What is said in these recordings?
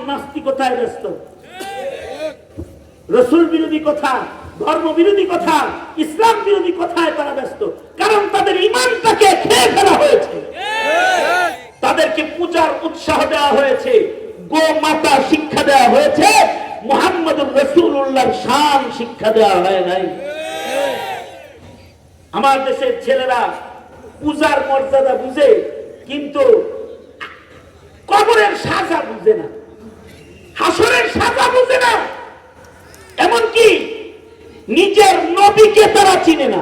নাস্তিকতায় ব্যস্ত, রসুল বিরোধী কথা, ধর্ম বিরোধী কথা, ইসলাম বিরোধী কথায় তারা ব্যস্ত। কারণ তাদের ঈমানটাকে খেয়ে ফেলা হয়েছে, তাদেরকে পূজার উৎসাহ দেওয়া হয়েছে, গোমাতা শিক্ষা দেওয়া হয়েছে, মুহাম্মদুর রাসূলুল্লাহর শান শিক্ষা দেওয়া হয় নাই। আমার দেশের ছেলেরা পূজার মর্যাদা বুঝে, কিন্তু কবরের সাজা বুঝে না, হাসরের সাজা বুঝে না, এমনকি নিজের নবীকে তারা চিনে না।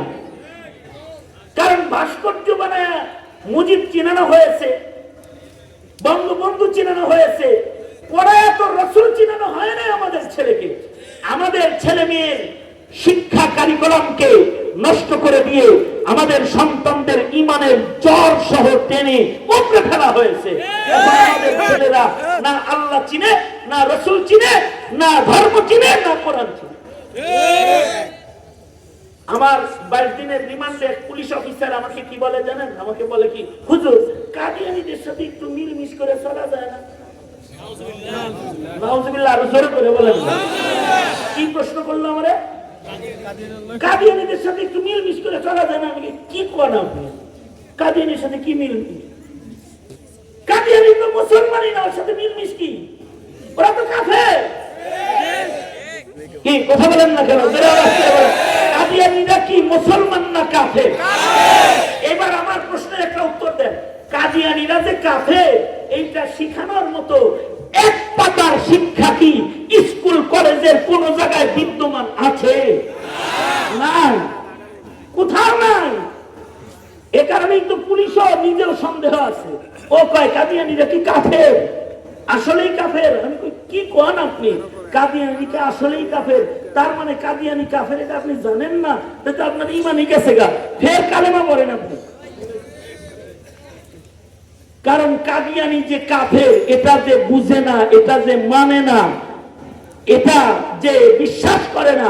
কারণ ভাস্কর্য বানায় মুজিব চিনানো হয়েছে, বঙ্গবন্ধু চিনানো হয়েছে, পড়ায় তো রসুল চিনানো হয় না আমাদের ছেলেকে। আমাদের ছেলে মেয়ের শিক্ষা কারিকুলামকে নষ্ট করে দিয়ে আমাদের সন্তানদের ঈমানের জ্বর সহ টেনে উপড়ে ফেলা হয়েছে। আমাদের ছেলেরা না আল্লাহ চিনে, না রসুল চিনে, না ধর্ম চিনে, না কোরআন চিনে। আমার 22 দিনের রিমান্ডে এক পুলিশ অফিসার আমাকে কি বলে জানেন? আমাকে বলে কি, হুজুর কাদিয়ানীদের সাথে একটু মিলমিশ করে চলা যায় না? নাউজুবিল্লাহ, আরো জোরে করে বলেন। কি প্রশ্ন করলো আমারে? কাদিয়ানীদের সাথে একটু মিলমিশ করে চলা যায় না? আমি কি কোন আপনি কাদিয়ানীর সাথে কি মিলমিশ? কাদিয়ানী তো মুসলমানই না, ওর সাথে মিলমিশ কি? ওরা তো কাফের। কি কথা বলেন না কেন? কাদিয়ানীরা কি মুসলমান না কাফের? এবার আমার প্রশ্নের একটা উত্তর দেন। কাদিয়ানীরা যে কাফের এইটা শিখানোর মতো এক পাতার শিক্ষা কি স্কুল কলেজের কোন জায়গায় বিদ্যমান আছে? নাই, কোথাও নাই। এ কারণেই তো পুলিশও নিজেও সন্দেহ আছে। ও কয় কাদিয়ানীরা কি কাফের? আসলেই কাফের? আমি কি কোন আপনি? কাদিয়ানীকে আসলেই কাফের, তার মানে কাদিয়ানী কাফের এটা আপনি জানেন না? তো আপনার ঈমানই গেছে গা, ফের কালেমা পড়েন আপনি। কারণ কাদিয়ানী যে কাফের এটা যে বুঝে না, এটা যে মানে না, এটা যে বিশ্বাস করে না,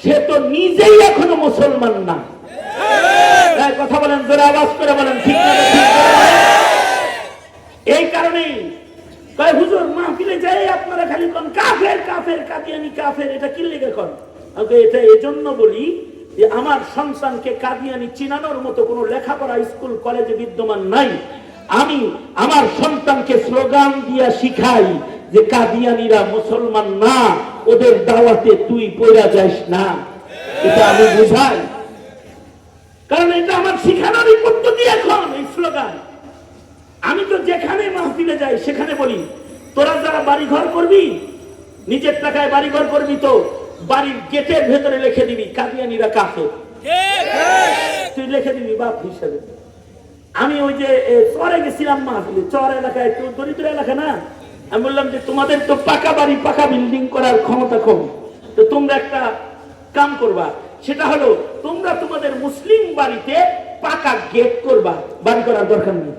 সে তো নিজেই এখনো মুসলমান না। কথা বলেন, জোরে আওয়াজ করে বলেন, ঠিক না? এই কারণেই কয় হুজুর মাহফিলে যাই আপনারা খালি কোন কাফের কাফের, কাদিয়ানী কাফের, এটা কি লেগে কোন? এটা এজন্য বলি যে আমার সন্তানকে কাদিয়ানী চিনানোর মতো কোনো লেখাপড়া স্কুল কলেজে বিদ্যমান নাই। আমি আমার সন্তানকে স্লোগান দিয়া শিখাই যে কাদিয়ানীরা মুসলমান না, ওদের দাওয়াতে তুই পড়া যাস না। এটা আমি বুঝাই, কারণ এটা আমার শিখানোরই পদ্ধতি এখন এই স্লোগান। আমি তো যেখানে মাহফিলে যাই সেখানে বলি, তোরা যারা বাড়ি ঘর করবি, নিজের টাকায় বাড়ি ঘর করবি, তো বাড়ির গেটের ভেতরে লিখে দিবি কাদিয়ানীরা কাফের। তুই লিখে দিবি বাপ হিসাবে। আমি ওই যে চরে গেছিলাম মাহফিলে, চর এলাকায়, একটু দরিদ্র এলাকা না, আমি বললাম যে তোমাদের তো পাকা বাড়ি, পাকা বিল্ডিং করার ক্ষমতা কম, তো তোমরা একটা কাম করবা, সেটা হলো তোমরা তোমাদের মুসলিম বাড়িতে পাকা গেট করবা, বাড়ি করার দরকার নেই।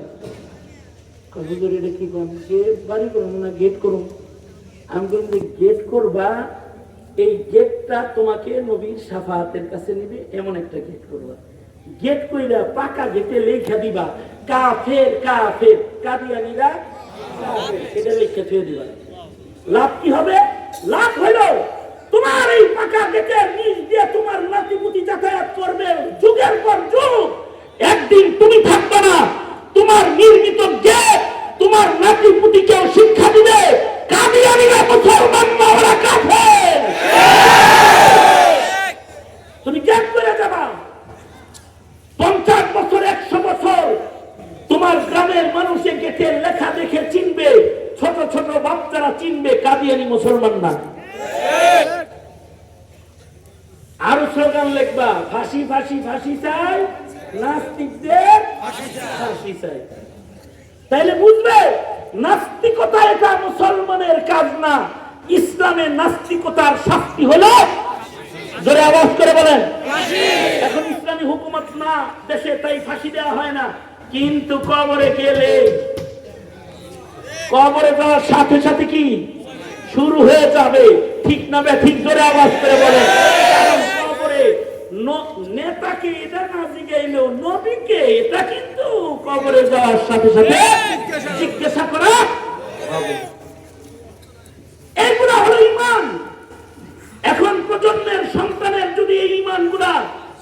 বাড়ি করুন না গেট করুন? আমি বললাম যে গেট করবা, এই গেটটা তোমাকে নবীর শাফাআতের কাছে নিবে, এমন একটা গেট করবা। গেট কইরা পাকা গেটে লেখা দিবা কাফের কাফের, কাদিয়ানীরা কাফের, এটা লেখা দিয়ে দিবা। লাভ কি হবে? লাভ হলো তোমার এই পাকা গেটের নিচ দিয়ে তোমার নাতিপুতি যাতায়াত করবে যুগের পর যুগ। একদিন তুমি থাকবে না, তোমার নির্মিত গেট তোমার নাতিপুতিকেও শিক্ষা দিবে কাদিয়ানীরা মুসলমান না, ওরা কাফের। তুমি গেট করে যাবা, 50 বছর 100 বছর তোমার গ্রামের মানুষে গেটের লেখা দেখে চিনবে, ছোট ছোট বাচ্চারা চিনবে কাদিয়ানী মুসলমান না। আরো স্লোগান লিখবা, ফাঁসি ফাঁসি ফাঁসি চাই, নাস্তিকদের ফাঁসি চাই। তাইলে বুঝবে নাস্তিকতা এটা মুসলমানের কাজ না, ইসলামের নাস্তিকতার শাস্তি হলো, জোরে আওয়াজ করে বলেন, এখন ইসলামী হুকুমত না দেশে, তাই ফাঁসি দেওয়া হয় না। কিন্তু কবরে গেলে, কবরে যাওয়ার সাথে সাথে কি শুরু হয়ে যাবে, ঠিক না বে ঠিক? জোরে আওয়াজ করে বলেন। কারণ কবরে নেতাকে এটা না জিগাইলো নবীকে এটা কিন্তু কবরে যাওয়ার সাথে সাথে জিজ্ঞাসা করা হবে।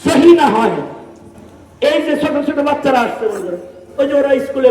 সহি না হয়, এই যে ছোট ছোট বাচ্চারা আসছে, ওই যে ওরা স্কুলে